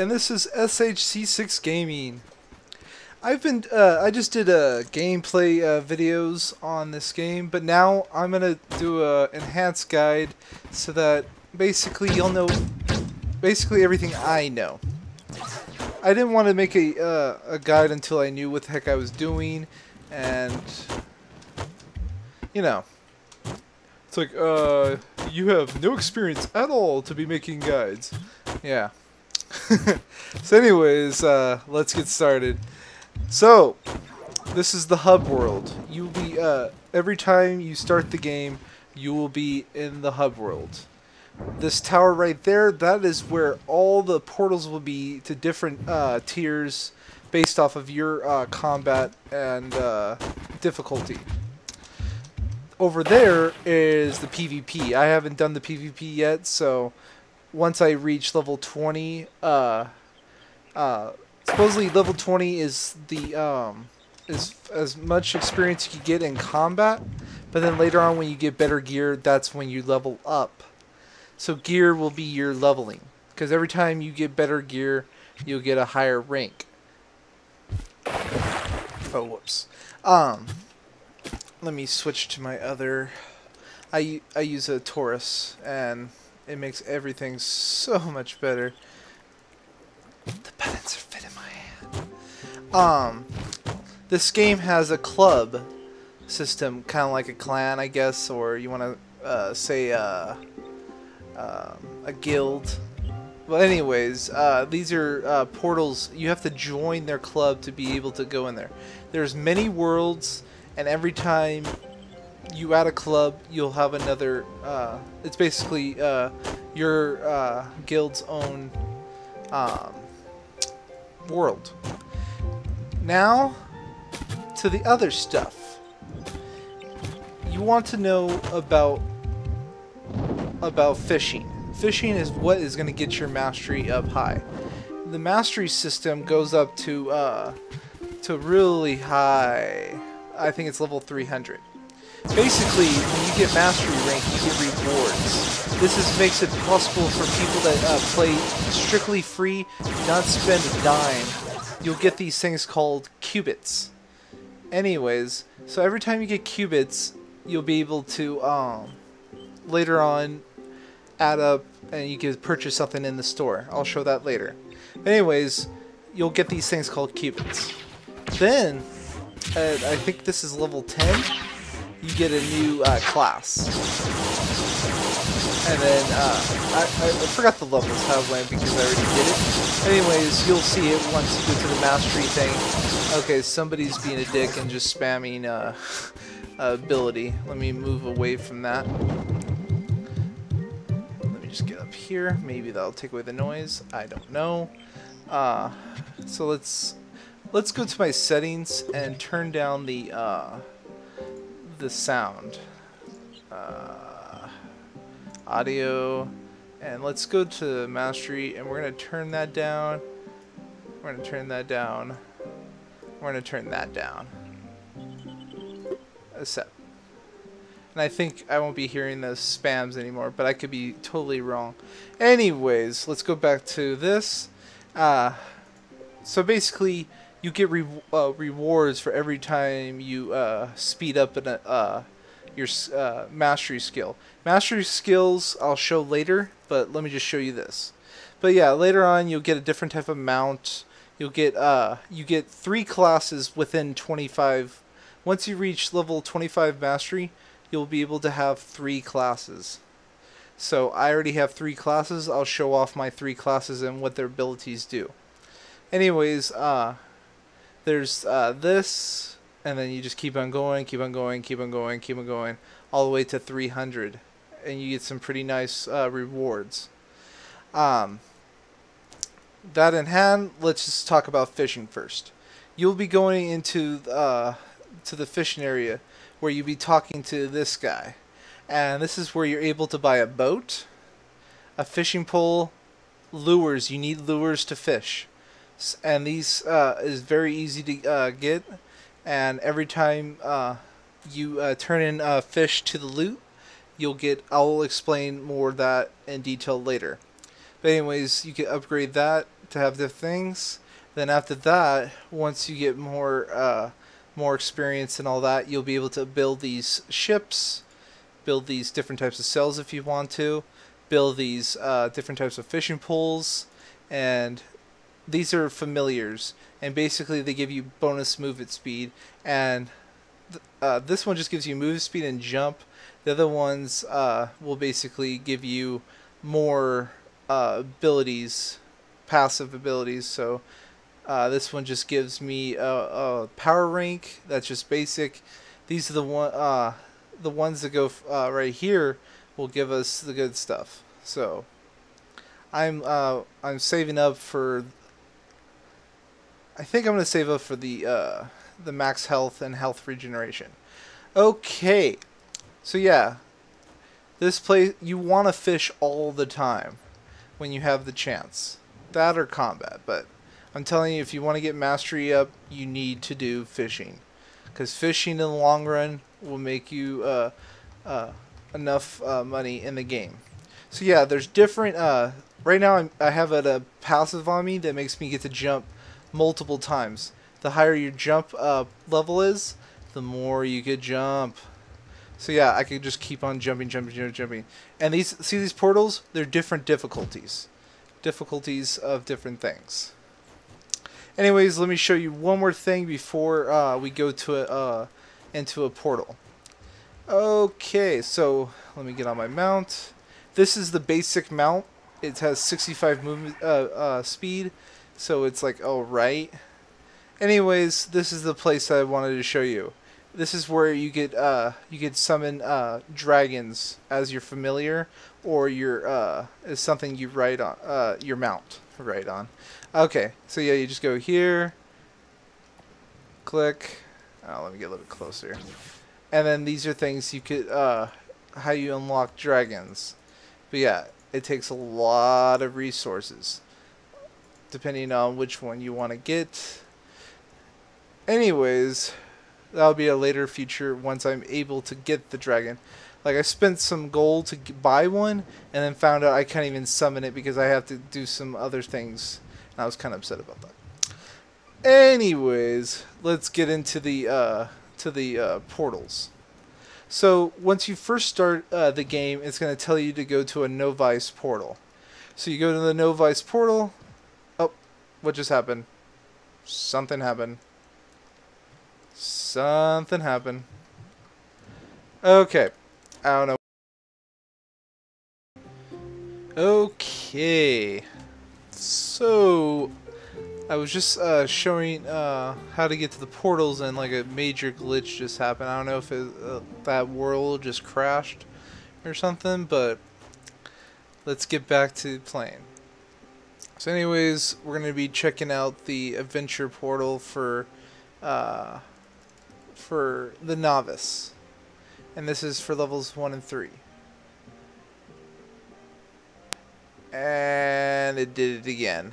and this is SHC6 Gaming. I just did gameplay videos on this game, but now I'm gonna do a enhanced guide so that basically you'll know basically everything I know. I didn't want to make a guide until I knew what the heck I was doing, and you know, it's like you have no experience at all to be making guides. Yeah. So anyways, let's get started. So, this is the hub world. You'll be, every time you start the game, you will be in the hub world. This tower right there, that is where all the portals will be to different tiers based off of your combat and difficulty. Over there is the PvP. I haven't done the PvP yet, so once I reach level 20, supposedly level 20 is the is as much experience you can get in combat, but then later on when you get better gear, that's when you level up. So gear will be your leveling, because every time you get better gear, you'll get a higher rank. Oh, whoops. Let me switch to my other. I use a Taurus, and it makes everything so much better. The buttons are fit in my hand. This game has a club system, kind of like a clan, I guess, or you want to say a guild. Well, anyways, these are portals. You have to join their club to be able to go in there. There's many worlds, and every time you add a club, you'll have another. It's basically your guild's own world. Now to the other stuff. You want to know about fishing. Fishing is what is going to get your mastery up high. The mastery system goes up to really high. I think it's level 300. Basically, when you get mastery rank, you get rewards. This makes it possible for people that play strictly free, not spend a dime. You'll get these things called cubits. Anyways, so every time you get cubits, you'll be able to later on add up and you can purchase something in the store. I'll show that later. Anyways, you'll get these things called cubits. Then, I think this is level 10, you get a new class. And then, I forgot the levels how it went because I already did it. Anyways, you'll see it once you go to the mastery thing. Okay, somebody's being a dick and just spamming ability. Let me move away from that. Let me just get up here. Maybe that'll take away the noise. I don't know. So let's go to my settings and turn down the sound. Audio, and let's go to mastery, and we're going to turn that down. We're going to turn that down. We're going to turn that down. Accept. And I think I won't be hearing those spams anymore, but I could be totally wrong. Anyways, let's go back to this. So basically, you get rewards for every time you speed up in your mastery skill. Mastery skills I'll show later, but let me just show you this. But yeah, later on you'll get a different type of mount. You'll get you get 3 classes within 25. Once you reach level 25 mastery, you'll be able to have 3 classes. So I already have 3 classes. I'll show off my 3 classes and what their abilities do. Anyways, there's this, and then you just keep on going, keep on going, keep on going, keep on going, all the way to 300, and you get some pretty nice rewards. That in hand, let's just talk about fishing first. You'll be going into to the fishing area where you'll be talking to this guy, and this is where you're able to buy a boat, a fishing pole, lures. You need lures to fish, and these is very easy to get. And every time you turn in fish to the loot, you'll get. I'll explain more of that in detail later. But anyways, you can upgrade that to have the things. Then after that, once you get more experience and all that, you'll be able to build these ships, build these different types of cells if you want to, build these different types of fishing poles, and these are familiars. And basically, they give you bonus movement speed, and this one just gives you move speed and jump. The other ones will basically give you more abilities, passive abilities. So this one just gives me a power rank. That's just basic. These are the ones that go right here will give us the good stuff. So I'm saving up for. I think I'm gonna save up for the max health and health regeneration. Okay, so yeah, this place you want to fish all the time when you have the chance. That or combat, but I'm telling you, if you want to get mastery up, you need to do fishing, because fishing in the long run will make you enough money in the game. So yeah, there's different. Right now, I have a passive on me that makes me get to jump multiple times. The higher your jump level is, the more you could jump. So yeah, I could just keep on jumping. And these portals? They're different difficulties of different things. Anyways, let me show you one more thing before we go to into a portal. Okay, so let me get on my mount. This is the basic mount. It has 65 movement speed, so it's like alright. Anyways, this is the place I wanted to show you. This is where you could summon dragons as your familiar, or your as something you ride on your mount ride on. Okay, so yeah, you just go here, click. Oh, let me get a little bit closer. And then these are things you could how you unlock dragons. But yeah, it takes a lot of resources depending on which one you want to get. Anyways, that'll be a later feature once I'm able to get the dragon. Like, I spent some gold to buy one, and then found out I can't even summon it because I have to do some other things. And I was kind of upset about that. Anyways, let's get into the portals. So once you first start the game, it's going to tell you to go to a novice portal. So you go to the novice portal. Oh, what just happened? Something happened. Something happened. Okay. I don't know. Okay. So I was just showing how to get to the portals, and like a major glitch just happened. I don't know if that world just crashed or something, but let's get back to playing. So anyways, we're going to be checking out the adventure portal for the novice. And this is for levels 1 and 3. And it did it again.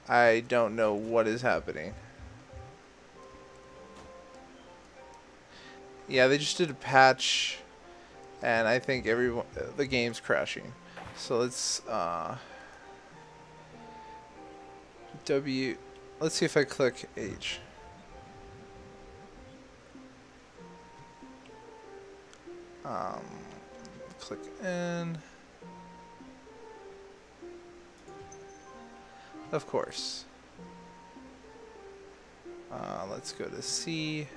I don't know what is happening. Yeah, they just did a patch, and I think the game's crashing. So let's let's see if I click H. Click N. Of course. Let's go to C.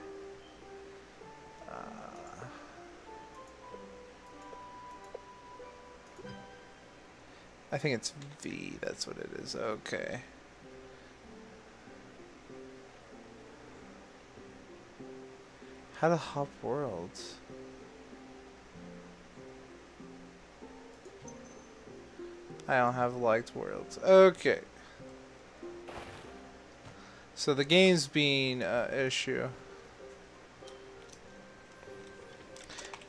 I think it's V. That's what it is. Okay. How to hop worlds. I don't have liked worlds. Okay. So the game's being an issue.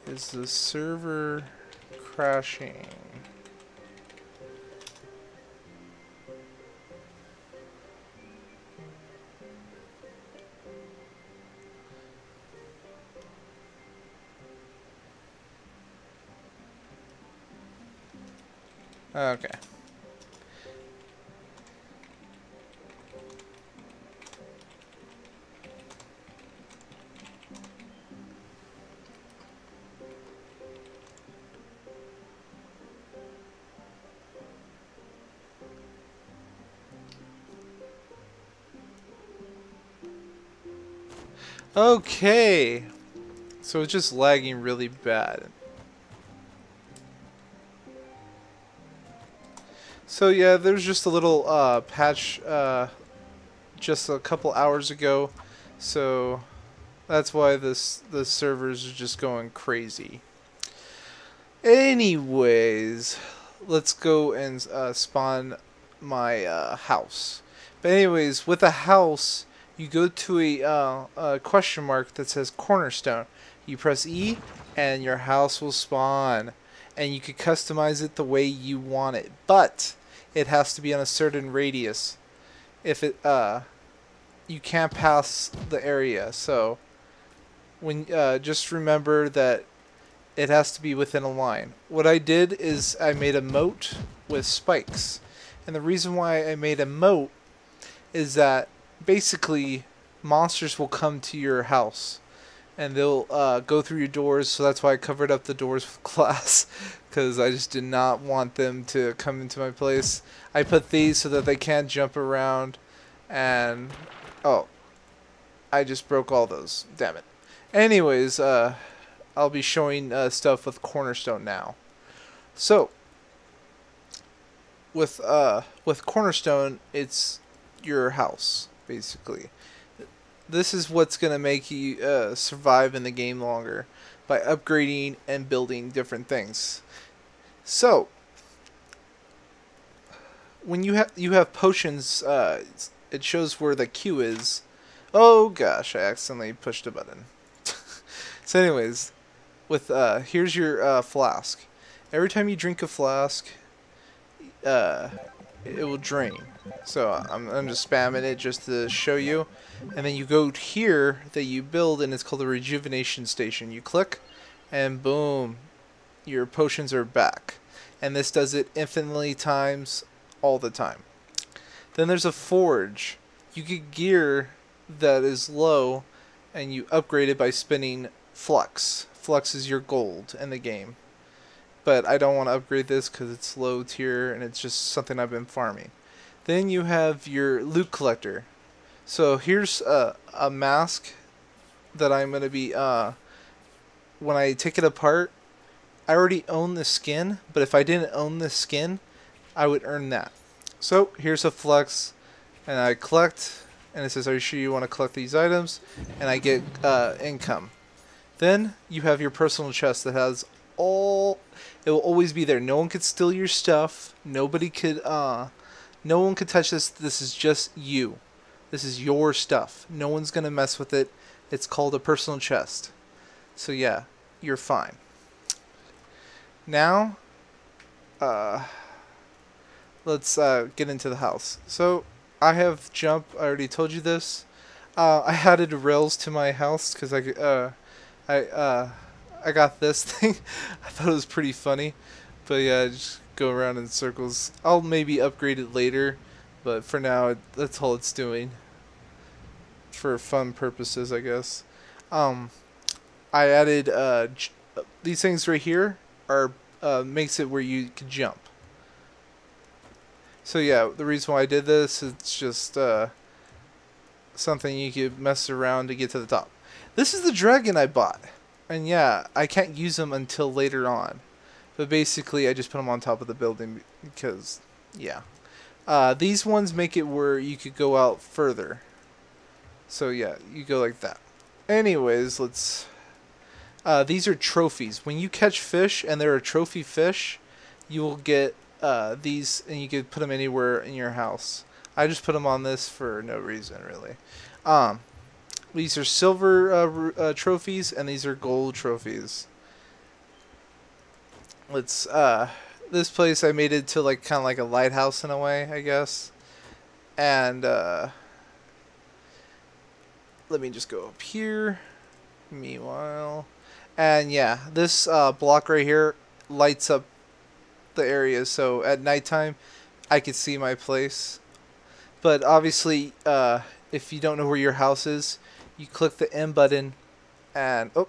Is the server crashing? Okay. Okay. So it's just lagging really bad. So yeah, there's just a little patch just a couple hours ago. So that's why the servers are just going crazy. Anyways, let's go and spawn my house. But anyways, with a house, you go to a question mark that says cornerstone. You press E, and your house will spawn. And you can customize it the way you want it. But it has to be on a certain radius. If it, you can't pass the area. So, when just remember that it has to be within a line. What I did is I made a moat with spikes. And the reason why I made a moat is that basically monsters will come to your house and they'll go through your doors. So that's why I covered up the doors with glass, because I just did not want them to come into my place. I put these so that they can't jump around, and oh, I just broke all those. Damn it. Anyways, I'll be showing stuff with cornerstone now. So with cornerstone, it's your house basically. This is what's gonna make you survive in the game longer, by upgrading and building different things. So when you have potions, it shows where the Q is. Oh gosh, I accidentally pushed a button. So anyways, with here's your flask. Every time you drink a flask, it will drain. So I'm just spamming it just to show you. And then you go here that you build, and it's called the rejuvenation station. You click, and boom, your potions are back. And this does it infinitely times all the time. Then there's a forge. You get gear that is low, and you upgrade it by spinning flux. Flux is your gold in the game. But I don't want to upgrade this because it's low tier and it's just something I've been farming. Then you have your loot collector. So here's a mask that I'm going to be, when I take it apart, I already own the skin, but if I didn't own the skin, I would earn that. So here's a flex, and I collect, and it says, are you sure you want to collect these items? And I get income. Then you have your personal chest that has all, it will always be there. No one could steal your stuff. Nobody could, no one could touch this. This is just you. This is your stuff. No one's going to mess with it. It's called a personal chest. So yeah, you're fine. Now, let's get into the house. So I have jump. I already told you this. I added rails to my house because I got this thing. I thought it was pretty funny, but yeah, I just go around in circles. I'll maybe upgrade it later, but for now, that's all it's doing. For fun purposes, I guess. I added these things right here are makes it where you can jump. So yeah, the reason why I did this, it's just something you could mess around to get to the top. This is the dragon I bought. And yeah, I can't use them until later on. But basically, I just put them on top of the building because, yeah. These ones make it where you could go out further. So yeah, you go like that. Anyways, let's... these are trophies. When you catch fish and they're a trophy fish, you will get these, and you can put them anywhere in your house. I just put them on this for no reason, really. These are silver trophies, and these are gold trophies. Let's this place I made it to like kind of like a lighthouse in a way, I guess. And let me just go up here. Meanwhile, and yeah, this block right here lights up the area, so at nighttime I could see my place. But obviously, if you don't know where your house is, you click the M button, and oh,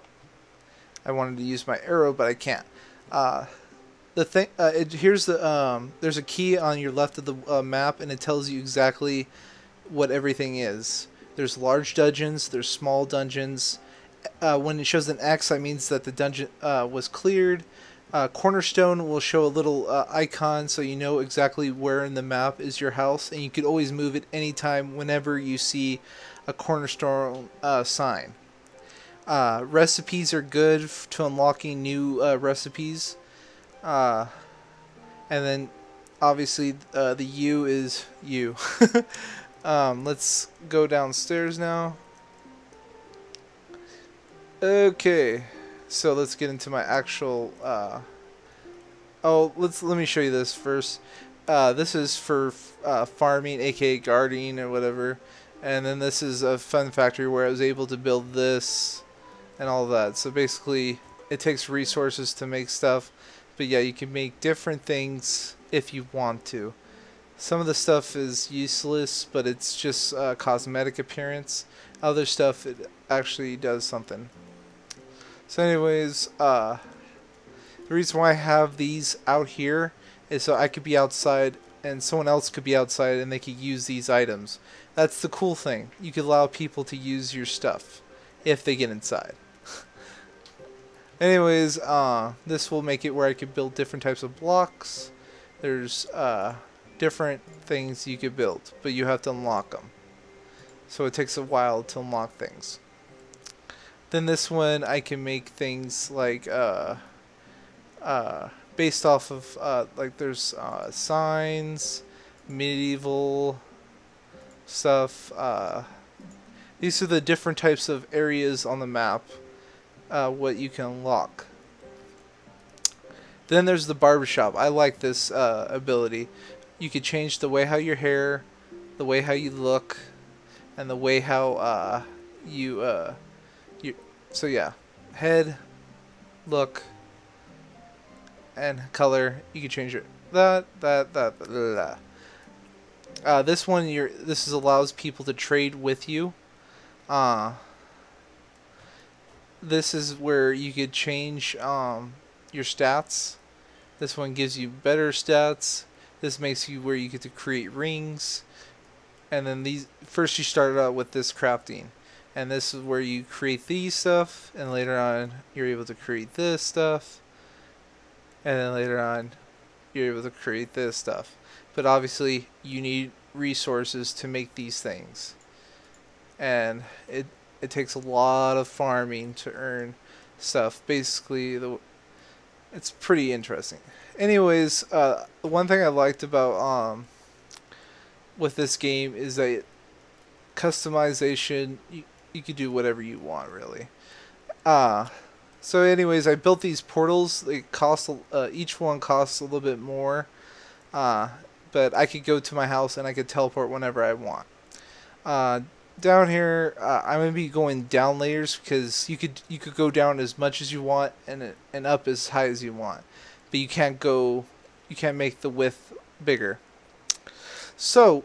I wanted to use my arrow, but I can't. The thing, here's the there's a key on your left of the map, and it tells you exactly what everything is. There's large dungeons, there's small dungeons. When it shows an X, that means that the dungeon was cleared. Cornerstone will show a little icon so you know exactly where in the map is your house, and you can always move it anytime whenever you see a cornerstone sign. Recipes are good to unlocking new recipes. And then obviously the U is U. Let's go downstairs now. Okay, so let's get into my actual let me show you this first. This is for farming, aka gardening or whatever, and then this is a fun factory where I was able to build this and all that. So basically it takes resources to make stuff, but yeah, you can make different things if you want to. Some of the stuff is useless, but it's just cosmetic appearance. Other stuff, it actually does something. So anyways, the reason why I have these out here is so I could be outside and someone else could be outside and they could use these items. That's the cool thing. You could allow people to use your stuff if they get inside. Anyways, this will make it where I could build different types of blocks. There's different things you could build, but you have to unlock them. So it takes a while to unlock things. Then this one I can make things like based off of like there's signs, medieval stuff. These are the different types of areas on the map what you can unlock. Then there's the barbershop. I like this ability. You could change the way how your hair, the way how you look, and the way how so yeah, head, look, and color. You can change it. This one, this allows people to trade with you. This is where you could change your stats. This one gives you better stats. This makes you where you get to create rings. And then these, first you start out with this crafting. And this is where you create these stuff, and later on you're able to create this stuff, and then later on you're able to create this stuff. But obviously you need resources to make these things, and it takes a lot of farming to earn stuff. Basically, it's pretty interesting. Anyways, the one thing I liked about with this game is that customization. You could do whatever you want, really. So anyways, I built these portals. They cost each one costs a little bit more, but I could go to my house and I could teleport whenever I want. Down here, I'm gonna be going down layers because you could go down as much as you want and up as high as you want, but you can't make the width bigger. So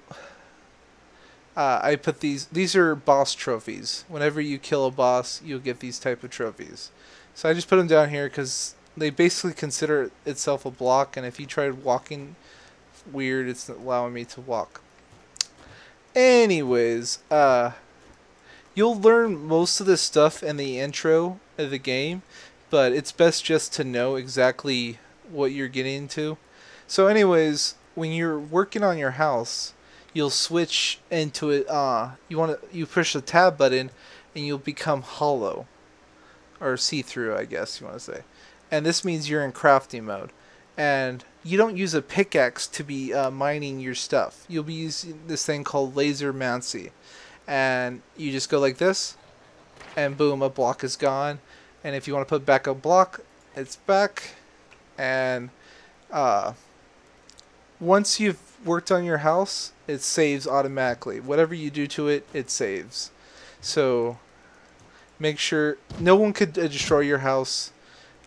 I put these are boss trophies. Whenever you kill a boss, you'll get these type of trophies. So I just put them down here because they basically consider itself a block, and if you tried walking weird, it's allowing me to walk. Anyways, you'll learn most of this stuff in the intro of the game, but it's best just to know exactly what you're getting into. So anyways, when you're working on your house, you'll switch into it. You push the tab button, and you'll become hollow, or see-through, I guess you want to say. And this means you're in crafting mode, and you don't use a pickaxe to be mining your stuff. You'll be using this thing called laser mancy, and you just go like this, and boom, a block is gone. And if you want to put back a block, it's back. And once you've worked on your house, it saves automatically. Whatever you do to it, it saves. So make sure no one could destroy your house.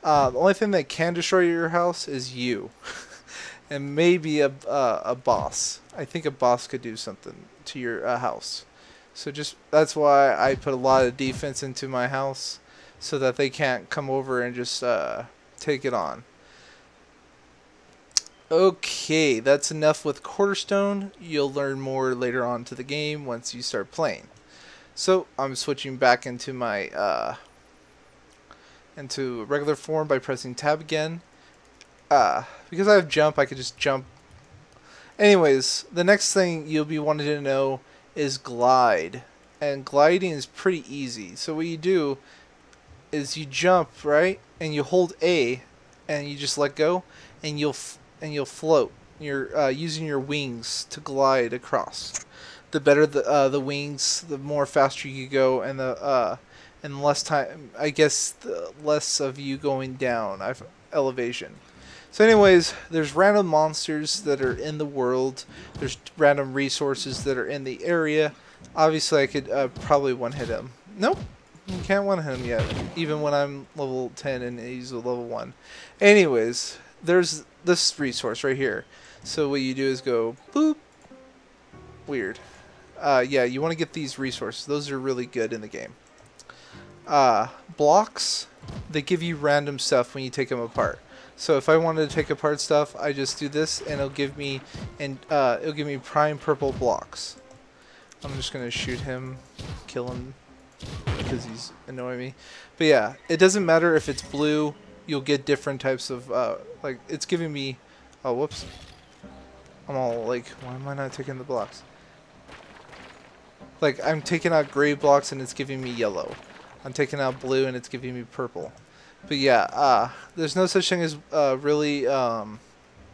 The only thing that can destroy your house is you, and maybe a boss. I think a boss could do something to your house. So that's why I put a lot of defense into my house, so that they can't come over and just take it on. Okay, that's enough with Quarterstone. You'll learn more later on to the game once you start playing. So I'm switching back into my into regular form by pressing tab again. Because I have jump, I could just jump. Anyways, the next thing you'll be wanting to know is glide. And gliding is pretty easy. So what you do is you jump, right? And you hold A and you just let go and you'll float. You're using your wings to glide across. The better the wings, the more faster you go, and the less time, I guess, the less of you going down elevation. So anyways, there's random monsters that are in the world. There's random resources that are in the area. Obviously, I could probably one-hit him. Nope, you can't one-hit him yet, even when I'm level 10 and he's a level 1. Anyways, there's this resource right here. So what you do is go boop. Weird. Yeah, you want to get these resources. Those are really good in the game. Blocks, they give you random stuff when you take them apart. So if I wanted to take apart stuff, I just do this, and it'll give me prime purple blocks. I'm just gonna shoot him, kill him, because he's annoying me. But yeah, it doesn't matter if it's blue. You'll get different types of like it's giving me. Oh, whoops! I'm all like, why am I not taking the blocks? Like, I'm taking out gray blocks and it's giving me yellow. I'm taking out blue and it's giving me purple. But yeah, there's no such thing as really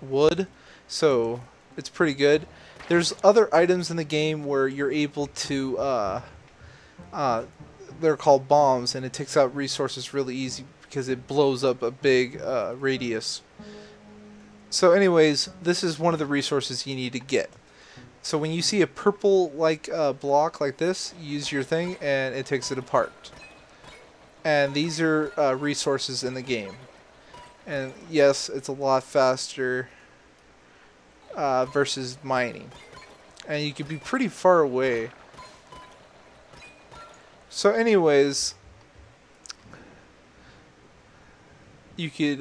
wood, so it's pretty good. There's other items in the game where you're able to, they're called bombs, and it takes out resources really easy because it blows up a big radius. So anyways, this is one of the resources you need to get. So when you see a purple block like this, use your thing and it takes it apart. And these are resources in the game. And yes, it's a lot faster versus mining. And you could be pretty far away. So anyways, you could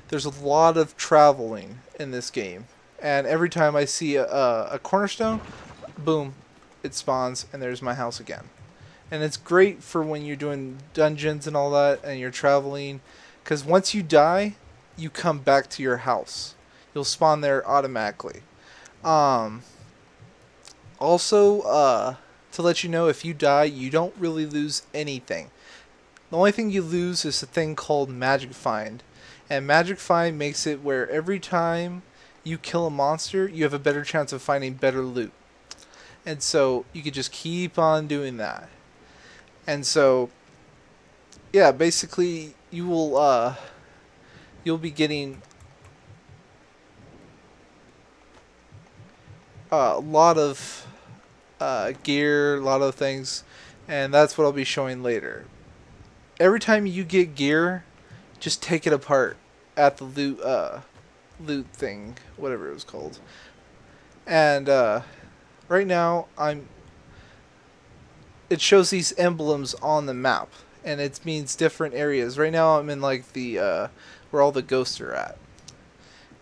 there's a lot of traveling in this game. And every time I see a cornerstone, boom, it spawns, and there's my house again. And it's great for when you're doing dungeons and all that, and you're traveling, because once you die, you come back to your house. You'll spawn there automatically. Also, to let you know, if you die, you don't really lose anything. The only thing you lose is a thing called Magic Find. And Magic Find makes it where every time you kill a monster, you have a better chance of finding better loot. And so you could just keep on doing that. And so yeah, basically you will you'll be getting a lot of gear, a lot of things, and that's what I'll be showing later. Every time you get gear, just take it apart at the loot thing, whatever it was called. And right now it shows these emblems on the map, and it means different areas. Right now I'm in like the where all the ghosts are at.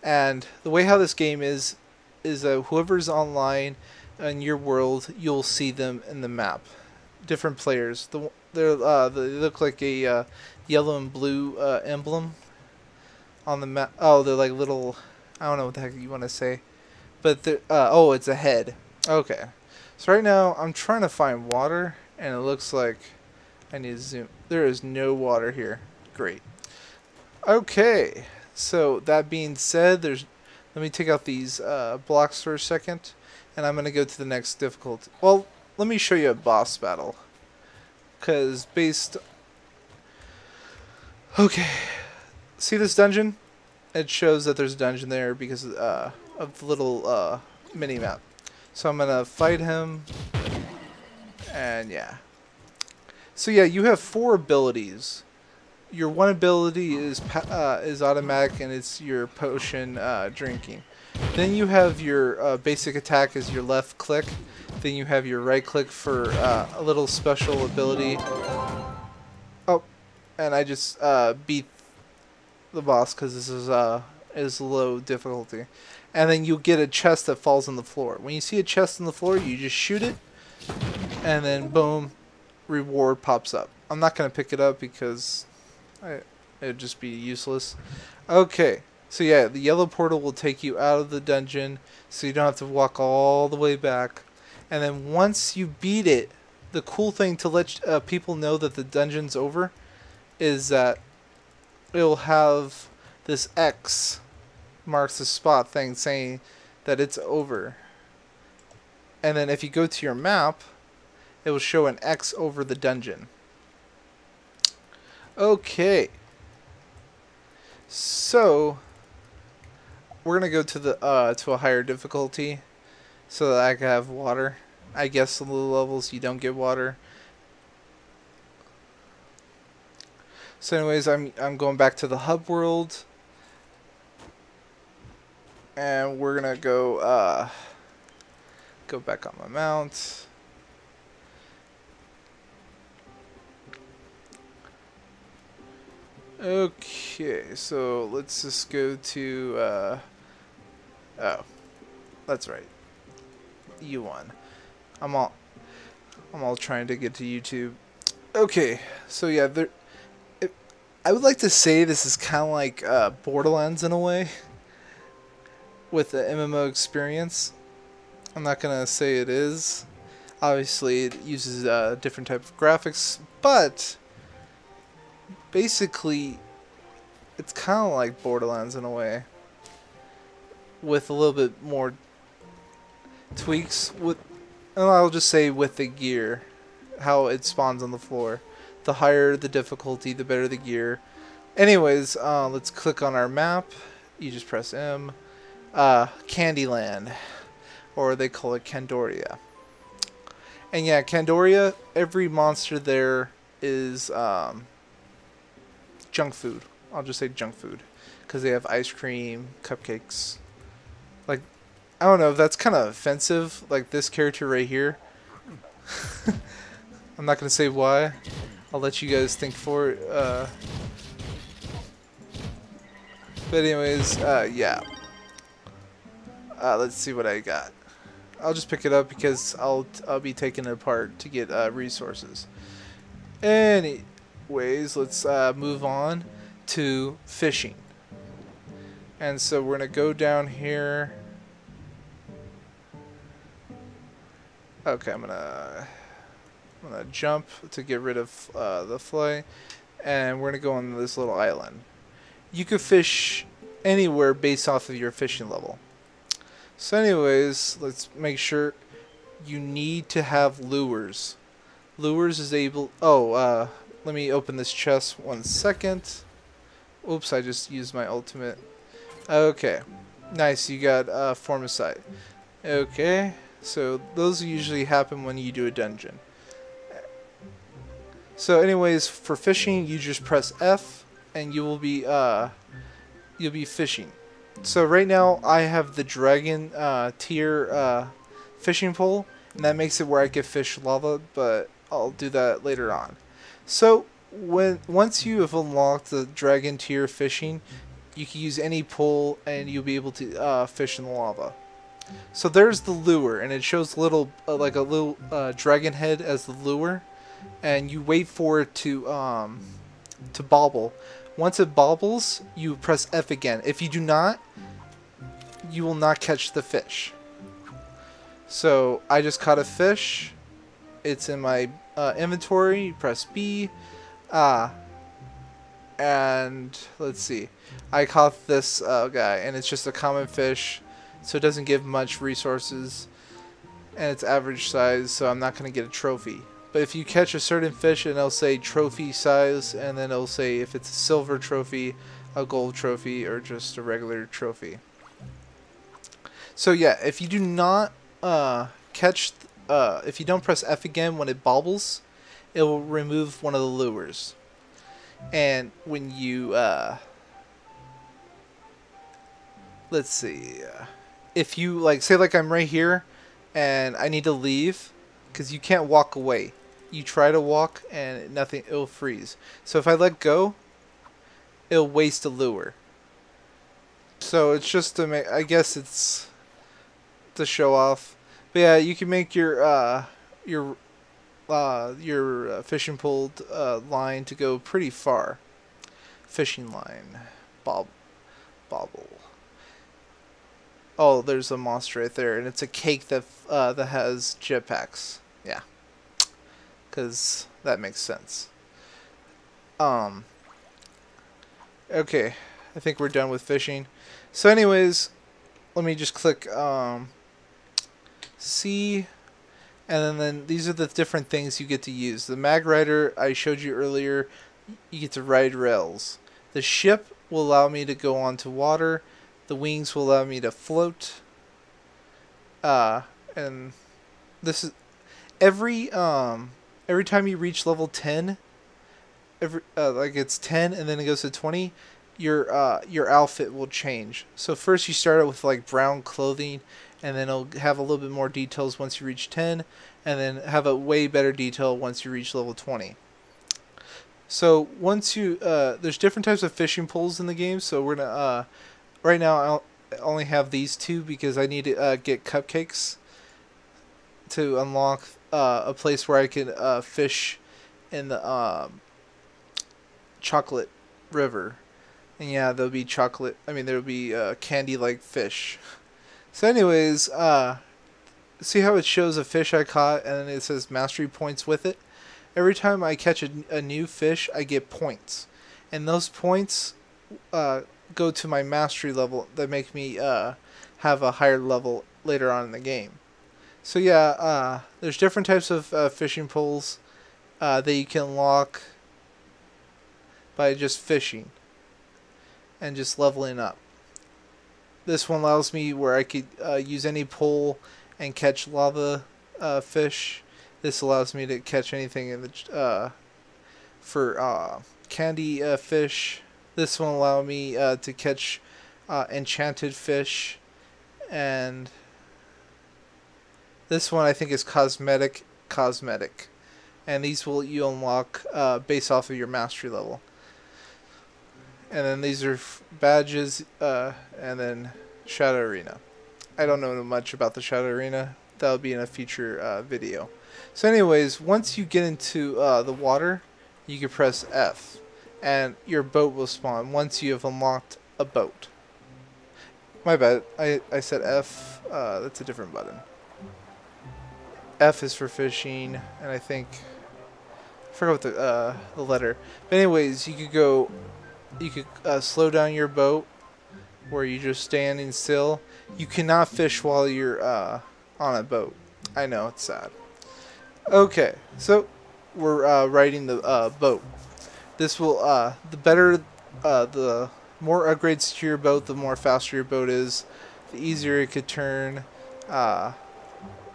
And the way how this game is whoever's online in your world, you'll see them in the map. Different players. They look like a yellow and blue emblem on the map. Oh, they're like little, I don't know what the heck you want to say, but oh, it's a head. Okay, so right now I'm trying to find water, and it looks like I need to zoom. There is no water here. Great. Okay, so that being said, let me take out these blocks for a second, and I'm gonna go to the next difficulty. Well, let me show you a boss battle, because okay, see this dungeon? It shows that there's a dungeon there because of the little mini map. So I'm gonna fight him, and yeah. So yeah, you have 4 abilities. Your one ability is automatic, and it's your potion drinking. Then you have your basic attack is your left click. Then you have your right click for a little special ability. Oh, and I just beat the boss because this is low difficulty. And then you get a chest that falls on the floor. When you see a chest on the floor, you just shoot it, and then boom, reward pops up. I'm not gonna pick it up because it'd just be useless. Okay, so yeah, the yellow portal will take you out of the dungeon, so you don't have to walk all the way back. And then once you beat it, the cool thing to let people know that the dungeon's over is that it'll have this X marks the spot thing saying that it's over. And then if you go to your map, it will show an X over the dungeon. Okay. So we're gonna go to a higher difficulty so that I can have water. I guess the low levels you don't get water. So anyways, I'm going back to the hub world, and we're gonna go back on my mount. Okay, so let's just go to oh, that's right, U1. I'm all trying to get to YouTube. Okay, so yeah, I would like to say this is kind of like Borderlands in a way, with the MMO experience. I'm not gonna say it is. Obviously, it uses a different type of graphics, but basically, it's kind of like Borderlands in a way, with a little bit more tweaks. I'll just say with the gear, how it spawns on the floor. The higher the difficulty, the better the gear. Anyways, let's click on our map. You just press M. Candyland, or they call it Candoria. And yeah, Candoria, every monster there is junk food. I'll just say junk food, because they have ice cream, cupcakes. Like, I don't know, that's kind of offensive. Like this character right here. I'm not gonna say why. I'll let you guys think for it. But anyways, yeah. Let's see what I got. I'll just pick it up because I'll be taking it apart to get resources. Anyways, let's move on to fishing. And so we're gonna go down here. Okay, I'm gonna jump to get rid of the fly, and we're gonna go on this little island. You could fish anywhere based off of your fishing level. So anyways, let's make sure you need to have lures. Lures is able... Oh, let me open this chest 1 second. Oops, I just used my ultimate. Okay. Nice, you got Formicide. Okay, so those usually happen when you do a dungeon. So anyways, for fishing, you just press F, and you'll be fishing. So right now, I have the dragon tier fishing pole, and that makes it where I can fish lava, but I'll do that later on. So once you have unlocked the dragon tier fishing, you can use any pole, and you'll be able to fish in the lava. So there's the lure, and it shows little like a little dragon head as the lure, and you wait for it to bobble. Once it bobbles, you press F again. If you do not, you will not catch the fish. So I just caught a fish. It's in my inventory. You press B. And let's see. I caught this guy, and it's just a common fish, so it doesn't give much resources, and it's average size, so I'm not going to get a trophy. But if you catch a certain fish, and it'll say trophy size, and then it'll say if it's a silver trophy, a gold trophy, or just a regular trophy. So yeah, if you do not if you don't press F again when it bobbles, it will remove one of the lures. And when you let's see, if you say I'm right here and I need to leave, because you can't walk away. You try to walk and nothing, it'll freeze. So if I let go, it'll waste a lure. So it's just to make, I guess it's to show off. But yeah, you can make your your fishing pole line to go pretty far. Fishing line, bobble. Oh, there's a monster right there, and it's a cake that has jetpacks. Yeah, because that makes sense. Okay, I think we're done with fishing. So, anyways, let me just click C, and then these are the different things you get to use. The mag rider I showed you earlier, you get to ride rails. The ship will allow me to go onto water. The wings will allow me to float. And this is every time you reach level 10, like it's 10 and then it goes to 20, your outfit will change. So first you start out with like brown clothing, and then it'll have a little bit more details once you reach 10, and then have a way better detail once you reach level 20. So once you there's different types of fishing poles in the game. So we're gonna right now I only have these two because I need to get cupcakes to unlock a place where I can fish in the chocolate river. And yeah, there'll be chocolate. I mean, there'll be candy-like fish. So, anyways, see how it shows a fish I caught, and then it says mastery points with it. Every time I catch a new fish, I get points, and those points go to my mastery level that make me have a higher level later on in the game. So yeah, there's different types of fishing poles that you can unlock by just fishing and just leveling up. This one allows me where I could use any pole and catch lava fish. This allows me to catch anything in the for candy fish. This one allow me to catch enchanted fish, and this one I think is cosmetic, and these will you unlock based off of your mastery level. And then these are badges, and then Shadow Arena. I don't know much about the Shadow Arena. That'll be in a future video. So anyways, once you get into the water, you can press F, and your boat will spawn once you have unlocked a boat. My bad, I said F, that's a different button. F is for fishing, and I think, I forgot what the letter. But anyways, you could slow down your boat where you're just standing still. You cannot fish while you're on a boat. I know, it's sad. Okay, so we're riding the boat. This will the more upgrades to your boat, the more faster your boat is, the easier it could turn, and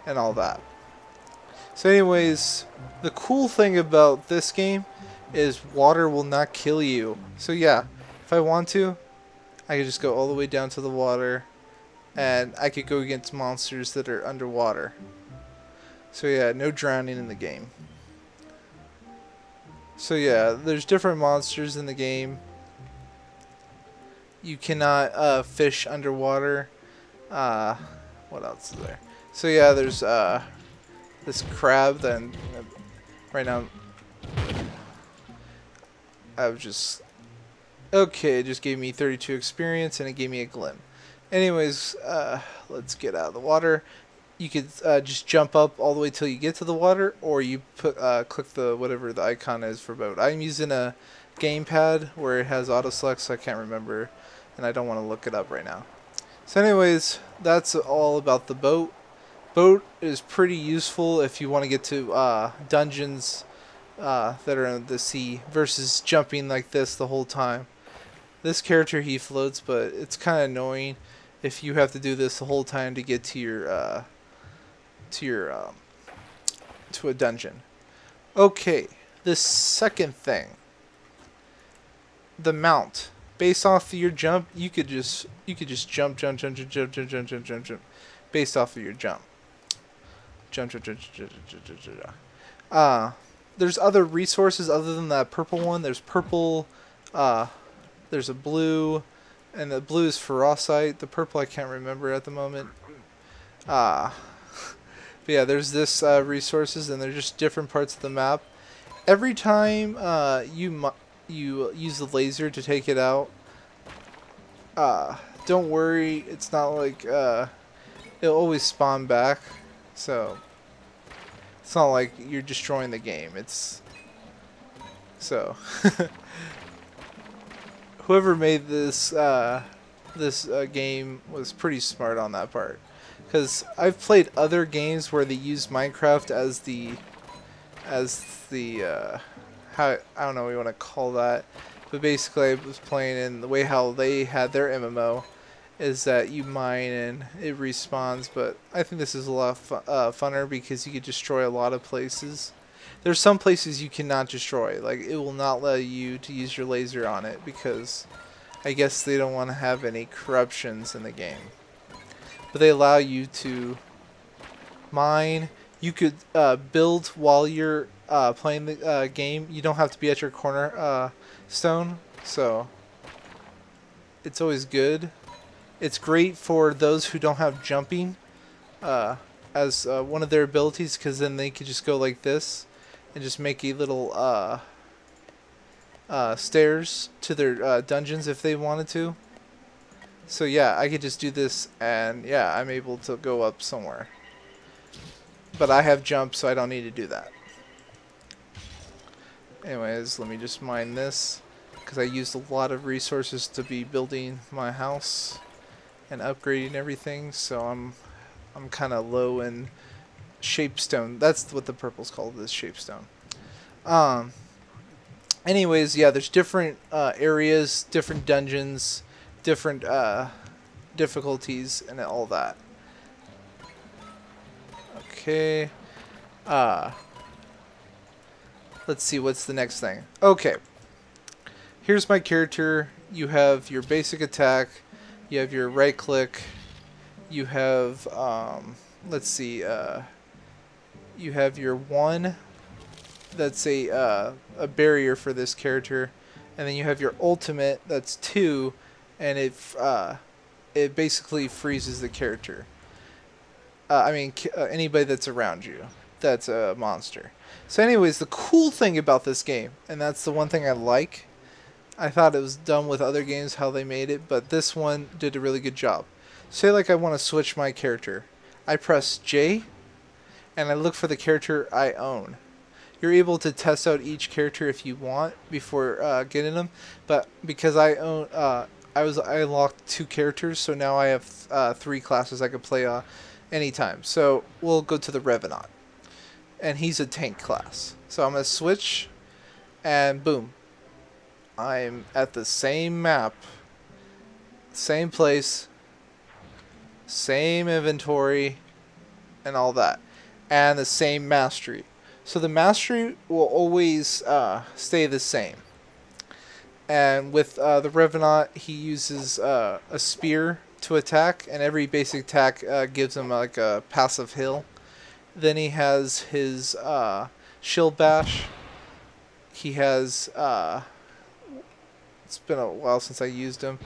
all that. So anyways, the cool thing about this game is water will not kill you. So yeah, if I want to, I could just go all the way down to the water, and I could go against monsters that are underwater. So yeah, no drowning in the game. So yeah, there's different monsters in the game. You cannot fish underwater. What else is there? So yeah, there's this crab that right now I've just okay, it just gave me 32 experience and it gave me a glim. Anyways, let's get out of the water. You could just jump up all the way till you get to the water, or you put click the whatever the icon is for boat. I'm using a gamepad where it has auto select, so I can't remember, and I don't want to look it up right now. So anyways, that's all about the boat. Boat is pretty useful if you want to get to dungeons that are in the sea versus jumping like this the whole time. This character, he floats, but it's kind of annoying if you have to do this the whole time to get to your to a dungeon. Okay, the second thing, the mount. Based off of your jump, you could just jump based off of your jump. There's other resources other than that purple one. There's purple, there's a blue, and the blue is ferrocite. The purple I can't remember at the moment. But yeah, there's this resources, and they're just different parts of the map. Every time you use the laser to take it out, don't worry, it's not like it'll always spawn back. So it's not like you're destroying the game. It's so whoever made this game was pretty smart on that part. Because I've played other games where they use Minecraft as the how, I don't know what you want to call that, but basically I was playing in the way how they had their MMO is that you mine and it respawns, but I think this is a lot funner because you could destroy a lot of places. There's some places you cannot destroy, like it will not let you to use your laser on it because I guess they don't want to have any corruptions in the game. But they allow you to mine. You could build while you're playing the game. You don't have to be at your corner stone, so it's always good. It's great for those who don't have jumping as one of their abilities, because then they could just go like this and just make a little stairs to their dungeons if they wanted to. So yeah, I could just do this, and yeah, I'm able to go up somewhere. But I have jump, so I don't need to do that. Anyways, let me just mine this, because I used a lot of resources to be building my house and upgrading everything, so I'm kind of low in shapestone. That's what the purple's called, is shapestone. Anyways, yeah, there's different areas, different dungeons, different difficulties, and all that. Okay. Let's see, what's the next thing? Okay. Here's my character. You have your basic attack. You have your right click. You have, let's see, you have your one. That's a barrier for this character. And then you have your ultimate. That's 2. And it basically freezes the character. I mean, anybody that's around you. That's a monster. So anyways, the cool thing about this game, and that's the one thing I like, I thought it was done with other games how they made it, but this one did a really good job. Say like I want to switch my character. I press J, and I look for the character I own. You're able to test out each character if you want before getting them, but because I own, I unlocked 2 characters, so now I have 3 classes I could play anytime. So we'll go to the Revenant, and he's a tank class. So I'm gonna switch, and boom, I'm at the same map, same place, same inventory, and all that, and the same mastery. So the mastery will always stay the same. And with the Revenant, he uses a spear to attack, and every basic attack gives him like a passive heal. Then he has his shield bash. He has it's been a while since I used him.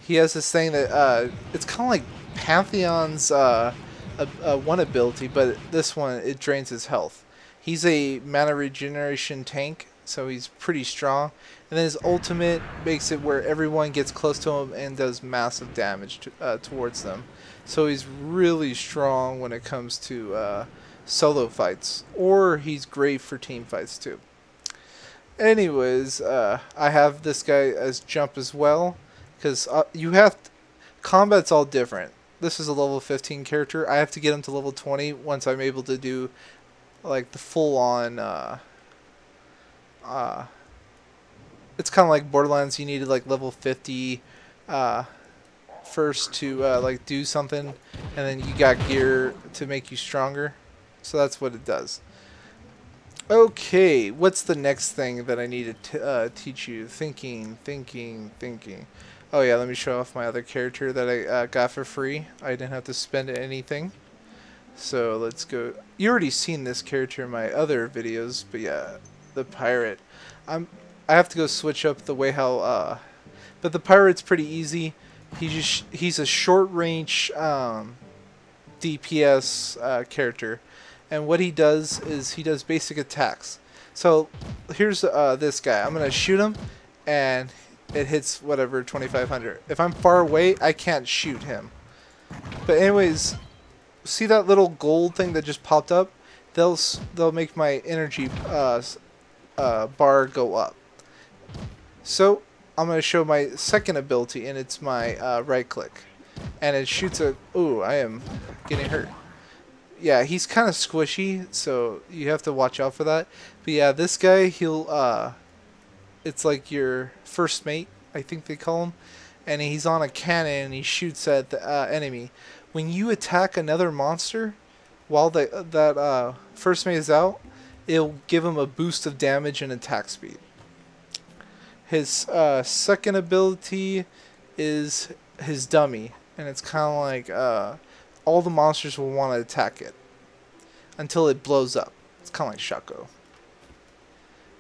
He has this thing that it's kind of like Pantheon's one ability, but this one, it drains his health. He's a mana regeneration tank, so he's pretty strong. And then his ultimate makes it where everyone gets close to him and does massive damage towards them. So he's really strong when it comes to solo fights, or he's great for team fights too. Anyways, I have this guy as jump as well, because you have combat's all different. This is a level 15 character. I have to get him to level 20 once I'm able to do like the full on it's kind of like Borderlands. You needed like level 50 first to like do something, and then you got gear to make you stronger. So that's what it does. Okay, what's the next thing that I need to teach you? Thinking. Oh yeah, let me show off my other character that I got for free. I didn't have to spend anything. So let's go. You already seen this character in my other videos, but yeah, the pirate. I have to go switch up the way how. But the pirate's pretty easy. He's a short range DPS character. and what he does is he does basic attacks. So here's this guy. I'm gonna shoot him, and it hits whatever 2,500. If I'm far away, I can't shoot him. But anyways, see that little gold thing that just popped up? They'll make my energy bar go up. So I'm gonna show my second ability, and it's my right click, and it shoots a. Ooh, I am getting hurt. Yeah, he's kind of squishy, so you have to watch out for that. But yeah, this guy, he'll it's like your first mate, I think they call him, and he's on a cannon and he shoots at the enemy. When you attack another monster while that first mate is out, it'll give him a boost of damage and attack speed. His second ability is his dummy, and it's kind of like all the monsters will want to attack it until it blows up. It's kind of like Shaco.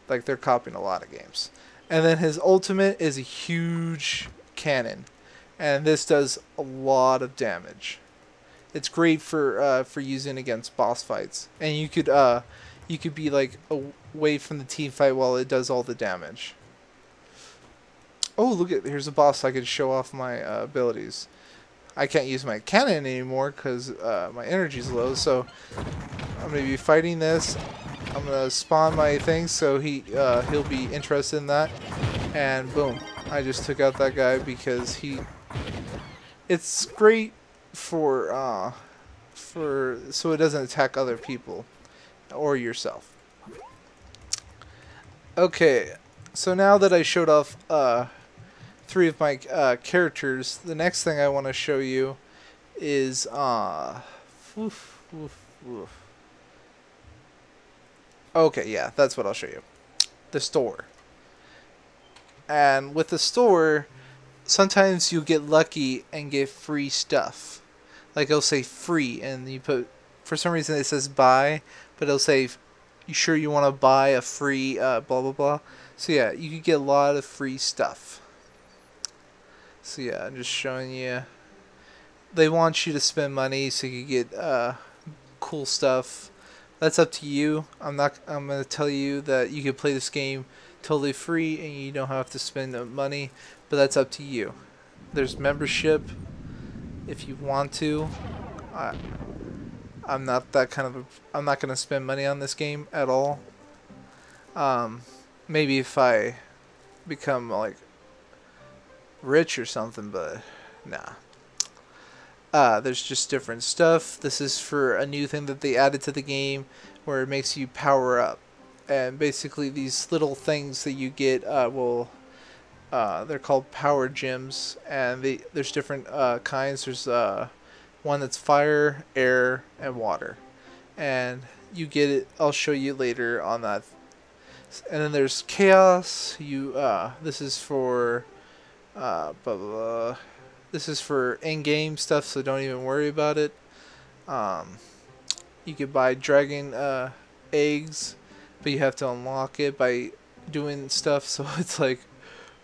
Like they're copying a lot of games. And then his ultimate is a huge cannon, and this does a lot of damage. It's great for using against boss fights, and you could be like away from the team fight while it does all the damage. Oh, look at, here's a boss. I could show off my abilities. I can't use my cannon anymore because my energy's low, so I'm going to be fighting this. I'm going to spawn my thing so he'll be interested in that. And boom, I just took out that guy because it's great for so it doesn't attack other people or yourself. Okay, so now that I showed off 3 of my characters, the next thing I want to show you is okay, yeah, that's what I'll show you. The store. And with the store, sometimes you get lucky and get free stuff. Like it'll say free, and you put, for some reason it says buy, but it'll say, you sure you want to buy a free blah blah blah. So yeah, you can get a lot of free stuff. So yeah, I'm just showing you. They want you to spend money so you can get cool stuff. That's up to you. I'm gonna tell you that you can play this game totally free and you don't have to spend money, but that's up to you. There's membership if you want to. I'm not that kind of I'm not gonna spend money on this game at all. Maybe if I become like rich or something, but nah. There's just different stuff. This is for a new thing that they added to the game where it makes you power up. And basically these little things that you get they're called power gems, and there's different kinds. There's one that's fire, air, and water. And you get it, I'll show you later on that. And then there's chaos. This is for blah, blah, blah. This is for in-game stuff, so don't even worry about it. You could buy dragon eggs, but you have to unlock it by doing stuff, so it's like,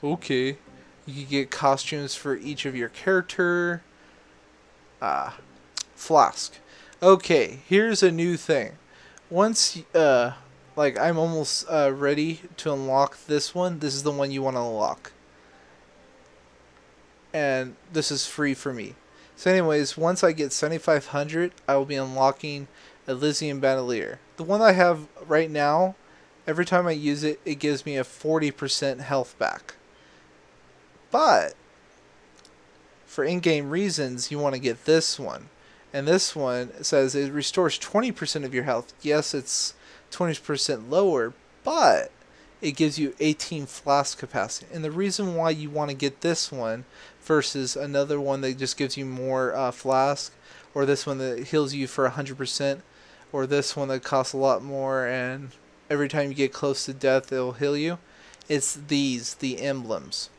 okay. You can get costumes for each of your character. Flask. Okay, here's a new thing. Once, like, I'm almost ready to unlock this one. This is the one you want to unlock. And this is free for me. So anyways, once I get 7,500, I will be unlocking Elysian Bandolier. The one I have right now, every time I use it, it gives me a 40% health back. But for in-game reasons, you want to get this one. And this one says it restores 20% of your health. Yes, it's 20% lower, but it gives you 18 flask capacity. And the reason why you want to get this one versus another one that just gives you more flask, or this one that heals you for 100%, or this one that costs a lot more and every time you get close to death it'll heal you, it's the emblems.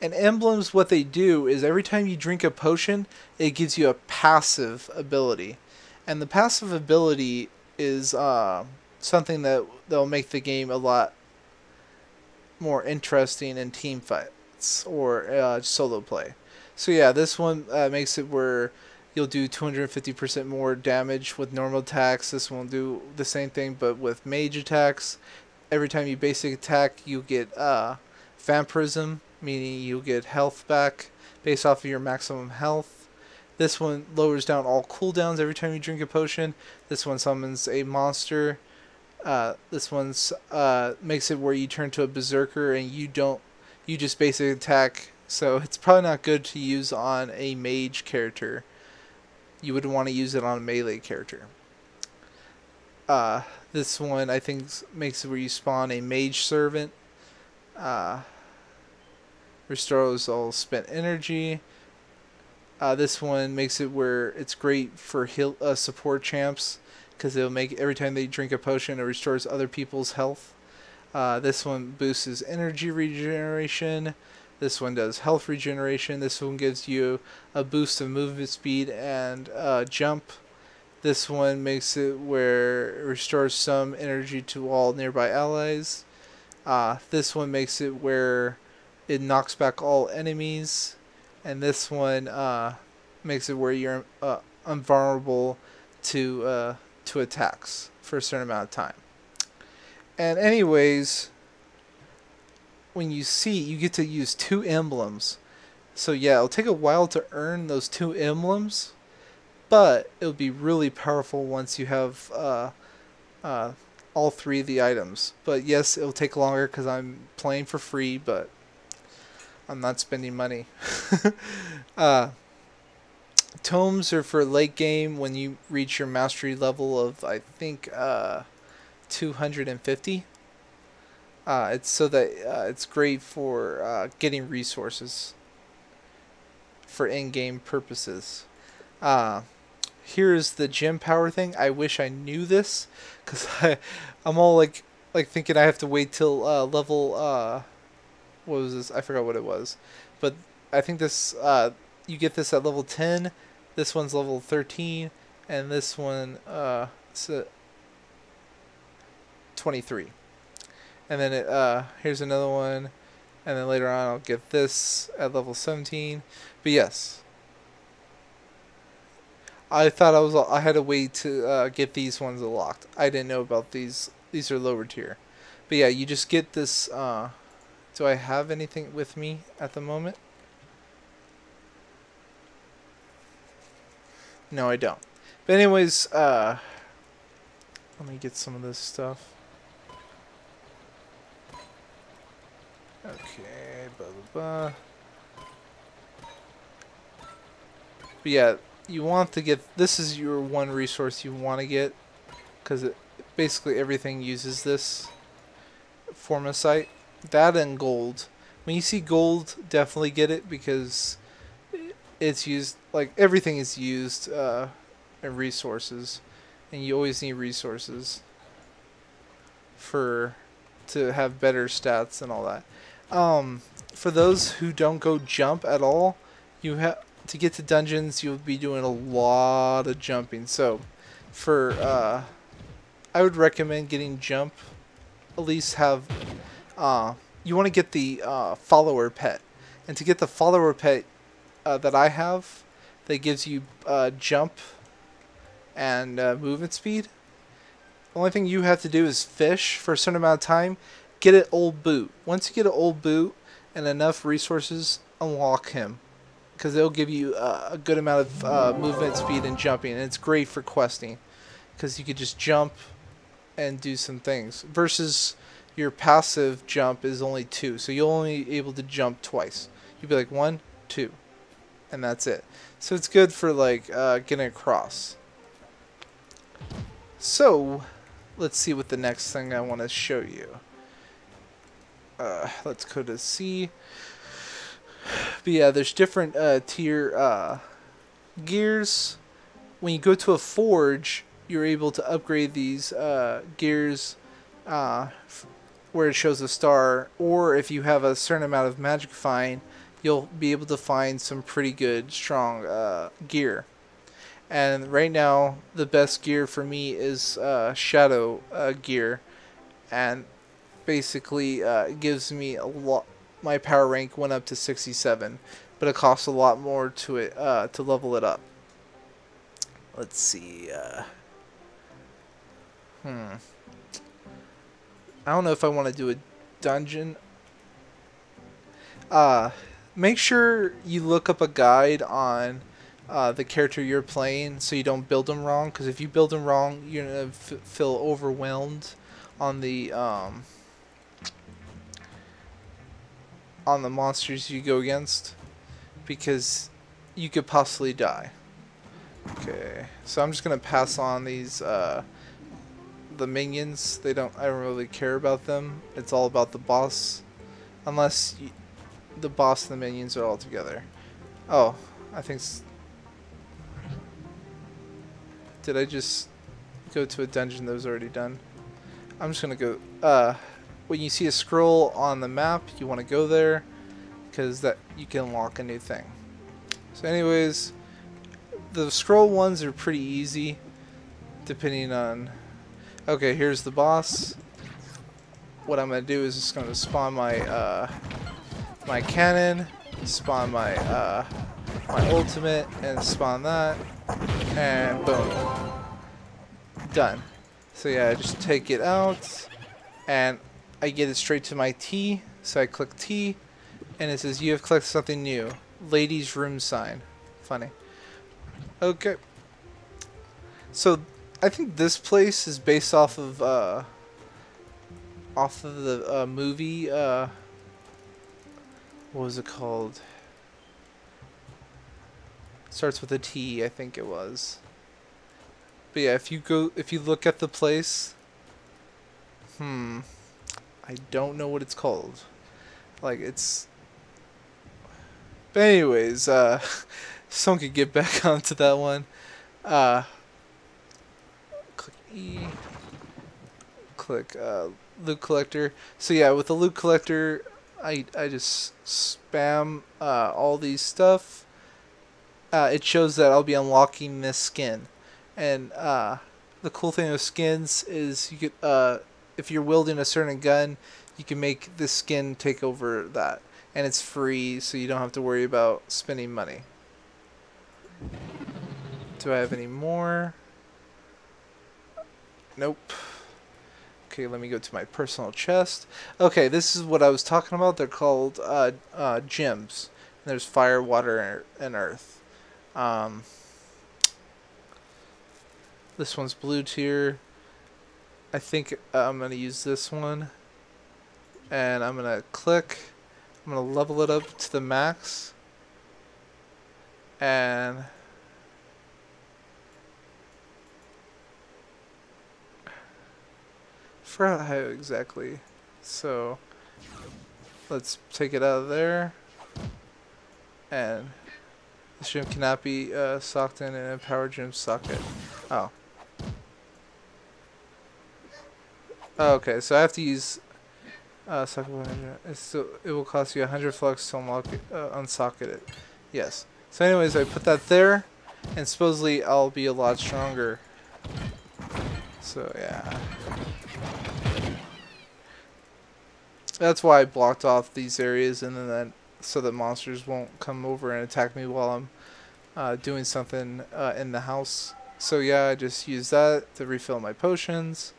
And emblems, what they do is every time you drink a potion, it gives you a passive ability. And the passive ability is something that'll make the game a lot more interesting in team fights or solo play. So yeah, this one makes it where you'll do 250% more damage with normal attacks. This one will do the same thing, but with mage attacks. Every time you basic attack, you get vampirism, meaning you get health back based off of your maximum health. This one lowers down all cooldowns every time you drink a potion. This one summons a monster. This one's makes it where you turn to a berserker and you just basic attack. So it's probably not good to use on a mage character. You would want to use it on a melee character. This one I think makes it where you spawn a mage servant. Restores all spent energy. This one makes it where it's great for support champs, because it'll make every time they drink a potion, it restores other people's health. This one boosts energy regeneration. This one does health regeneration. This one gives you a boost of movement speed and jump. This one makes it where it restores some energy to all nearby allies. This one makes it where it knocks back all enemies. And this one makes it where you're invulnerable to attacks for a certain amount of time. And anyways, when you get to use 2 emblems. So yeah, it'll take a while to earn those 2 emblems, but it'll be really powerful once you have all 3 of the items. But yes, it'll take longer because I'm playing for free, but I'm not spending money. Tomes are for late game when you reach your mastery level of, I think, 250. It's so that it's great for getting resources for in-game purposes. Here's the gem power thing. I wish I knew this, because I'm all like thinking I have to wait till level what was this? I forgot what it was, but I think this you get this at level 10. This one's level 13, and this one is 23. And then here's another one, and then later on I'll get this at level 17. But yes, I thought I had to wait to get these ones unlocked. I didn't know about these. These are lower tier. But yeah, you just get this. Do I have anything with me at the moment? No, I don't. But anyways, let me get some of this stuff. Okay, blah blah blah. But yeah, you want to get, this is your one resource you want to get, because basically everything uses this formicite. That and gold. When you see gold, definitely get it, because it's used, like everything is used in resources, and you always need resources to have better stats and all that. For those who don't go jump at all, you have to get to dungeons. You'll be doing a lot of jumping. So, I would recommend getting jump. At least have you want to get the follower pet, and to get the follower pet that I have, that gives you jump and movement speed. The only thing you have to do is fish for a certain amount of time. Get an old boot. Once you get an old boot and enough resources, unlock him, because it'll give you a good amount of movement speed and jumping, and it's great for questing, because you could just jump and do some things, versus your passive jump is only 2, so you're only able to jump twice. You'd be like 1, 2, and that's it. So it's good for like getting across. So let's see what the next thing I want to show you. Let's go to C. But yeah, there's different tier gears. When you go to a forge, you're able to upgrade these gears where it shows a star, or if you have a certain amount of magic find, you'll be able to find some pretty good, strong gear. And right now, the best gear for me is shadow gear, and basically it gives me a lot. My power rank went up to 67, but it costs a lot more to level it up. Let's see. I don't know if I want to do a dungeon. Make sure you look up a guide on the character you're playing so you don't build them wrong. Because if you build them wrong, you're gonna feel overwhelmed on the monsters you go against, because you could possibly die. Okay, so I'm just gonna pass on these the minions. I don't really care about them. It's all about the boss, unless the boss and the minions are all together. Oh, I think. Did I just go to a dungeon that was already done? I'm just gonna go. When you see a scroll on the map, you want to go there, because that you can unlock a new thing. So, anyways, the scroll ones are pretty easy, depending on. Okay, here's the boss. What I'm gonna do is just gonna spawn my my cannon, spawn my my ultimate, and spawn that, and boom, done. So yeah, I just take it out, and I get it straight to my T. So I click T, and it says you have collected something new, ladies' room sign. Funny. Okay. So I think this place is based off of the movie. What was it called? Starts with a T, I think it was. But yeah, if you look at the place, I don't know what it's called. Like it's. But anyways, someone could get back onto that one. Click E. Click loot collector. So yeah, with the loot collector, I just spam all these stuff. It shows that I'll be unlocking this skin, and the cool thing with skins is you could if you're wielding a certain gun, you can make this skin take over that, and it's free, so you don't have to worry about spending money. Do I have any more? Nope. Okay, let me go to my personal chest. Okay, this is what I was talking about. They're called gems. There's fire, water, and earth. This one's blue tier. I think I'm going to use this one. And I'm going to click. I'm going to level it up to the max. And forgot how exactly. So let's take it out of there. And this gem cannot be socked in an empowered gem socket. Oh. Okay, so I have to use socket 100. It will cost you 100 flux to unlock it, unsocket it. Yes. So anyways, I put that there, and supposedly I'll be a lot stronger. So yeah. That's why I blocked off these areas, and then so that monsters won't come over and attack me while I'm doing something in the house. So yeah, I just use that to refill my potions.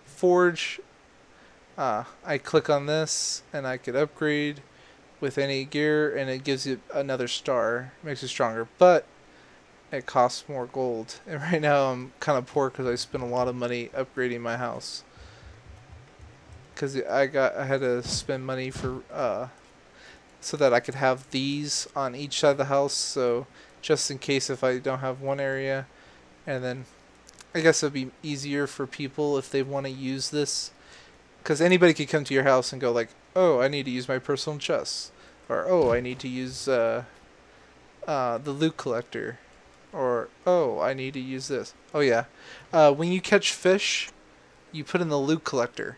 Forge. I click on this, and I could upgrade with any gear, and it gives you another star. Makes it stronger, but it costs more gold. And right now I'm kind of poor because I spent a lot of money upgrading my house. Because I had to spend money for so that I could have these on each side of the house. So just in case if I don't have one area, and then I guess it'd be easier for people if they want to use this. Because anybody could come to your house and go like, oh, I need to use my personal chest, or oh, I need to use the loot collector, or oh, I need to use this. Oh yeah, when you catch fish, you put in the loot collector,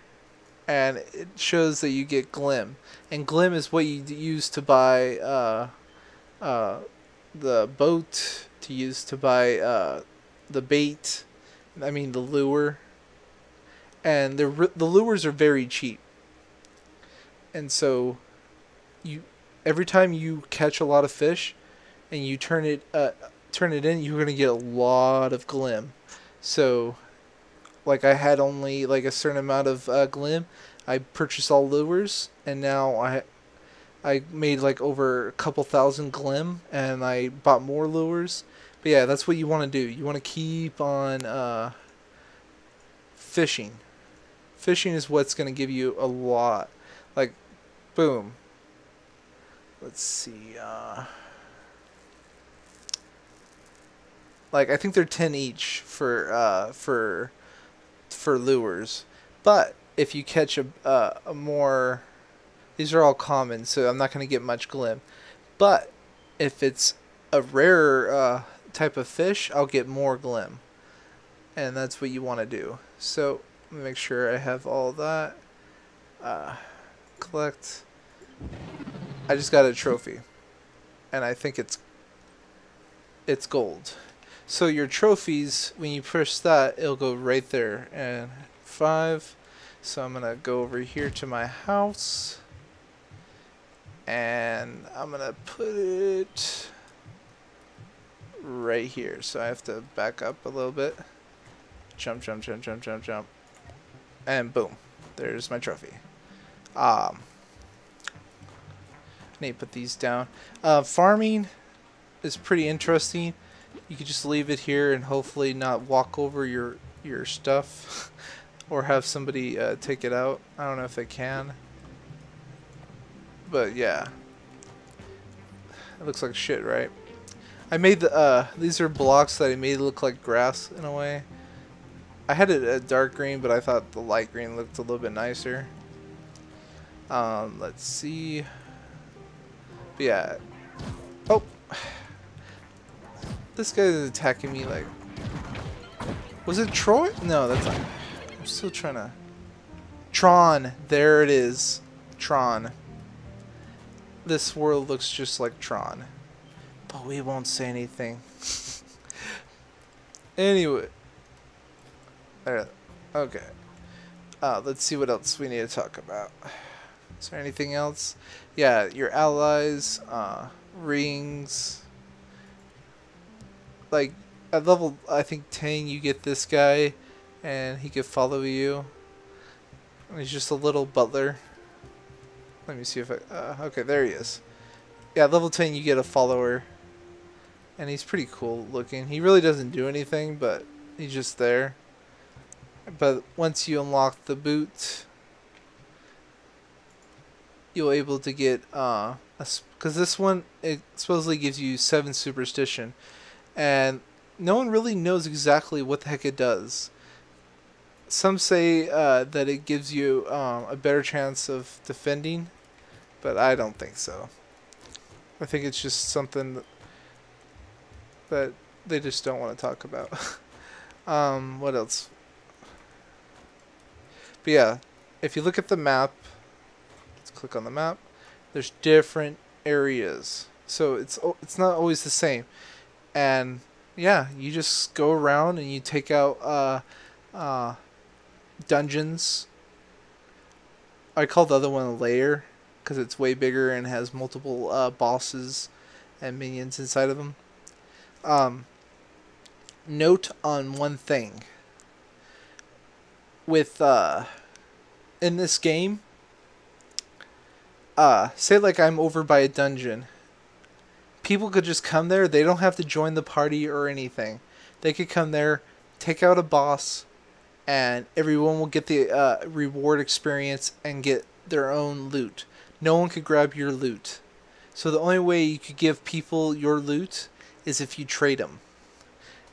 and it shows that you get glim, and glim is what you use to buy the boat, to use to buy the bait. I mean the lure. And the lures are very cheap. And so every time you catch a lot of fish and you turn it turn it in, you're gonna get a lot of glim. So, like I had only like a certain amount of glim. I purchased all lures, and now I made like over a couple thousand glim, and I bought more lures. But yeah, that's what you want to do. You want to keep on fishing. Fishing is what's going to give you a lot. Like, boom. Let's see. Like I think they're 10 each for lures. But if you catch a more, these are all common, so I'm not going to get much glim. But if it's a rarer type of fish, I'll get more glim. And that's what you want to do. So let me make sure I have all that. Collect. I just got a trophy, and I think it's gold. So your trophies, when you push that, it'll go right there. And 5. So I'm gonna go over here to my house, and I'm gonna put it right here. So I have to back up a little bit. Jump, jump, jump, jump, jump, jump, and boom, there's my trophy. I need to put these down. Farming is pretty interesting. You could just leave it here and hopefully not walk over your stuff or have somebody take it out. I don't know if they can, but yeah, it looks like shit, right? I made the these are blocks that I made look like grass in a way. I had it a dark green, but I thought the light green looked a little bit nicer. Let's see. But yeah. Oh. This guy is attacking me like... Was it Troy? No, that's not... I'm still trying to... Tron. There it is. Tron. This world looks just like Tron. But we won't say anything. Anyway. There. Okay. Let's see what else we need to talk about. Is there anything else? Yeah, your allies, rings. Like, at level, I think 10, you get this guy, and he could follow you. And he's just a little butler. Let me see if I... okay, there he is. Yeah, at level 10, you get a follower. And he's pretty cool looking. He really doesn't do anything, but he's just there. But once you unlock the boot, you'll able to get... because this one, it supposedly gives you 7 superstition. And no one really knows exactly what the heck it does. Some say that it gives you a better chance of defending, but I don't think so. I think it's just something that they just don't want to talk about. What else? But yeah, if you look at the map, let's click on the map. There's different areas, so it's not always the same. And yeah, you just go around and you take out dungeons. I call the other one a lair because it's way bigger and has multiple bosses and minions inside of them. Note on one thing. With in this game, say like I'm over by a dungeon. People could just come there. They don't have to join the party or anything. They could come there, take out a boss, and everyone will get the reward experience and get their own loot. No one could grab your loot. So the only way you could give people your loot is if you trade them.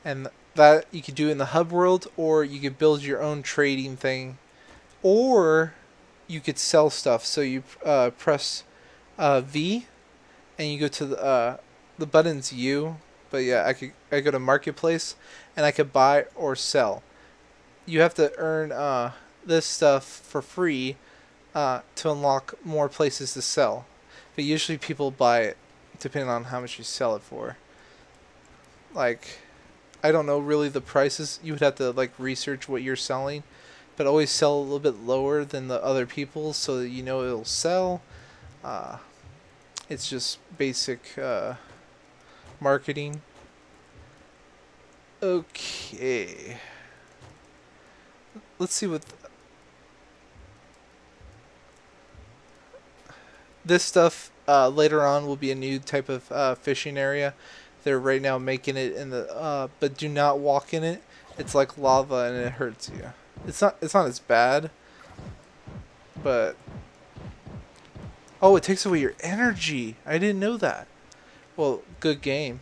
And that you could do in the hub world, or you could build your own trading thing, or you could sell stuff. So you press V, and you go to the button's U, but yeah, I go to marketplace, and I could buy or sell. You have to earn this stuff for free to unlock more places to sell, but usually people buy it depending on how much you sell it for. Like, I don't know really the prices. You would have to like research what you're selling, but always sell a little bit lower than the other people so that you know it'll sell. It's just basic marketing. Okay. Let's see what... This stuff later on will be a new type of fishing area. They're right now making it in the... but do not walk in it. It's like lava and it hurts you. It's not as bad. But... Oh, it takes away your energy. I didn't know that. Well, good game.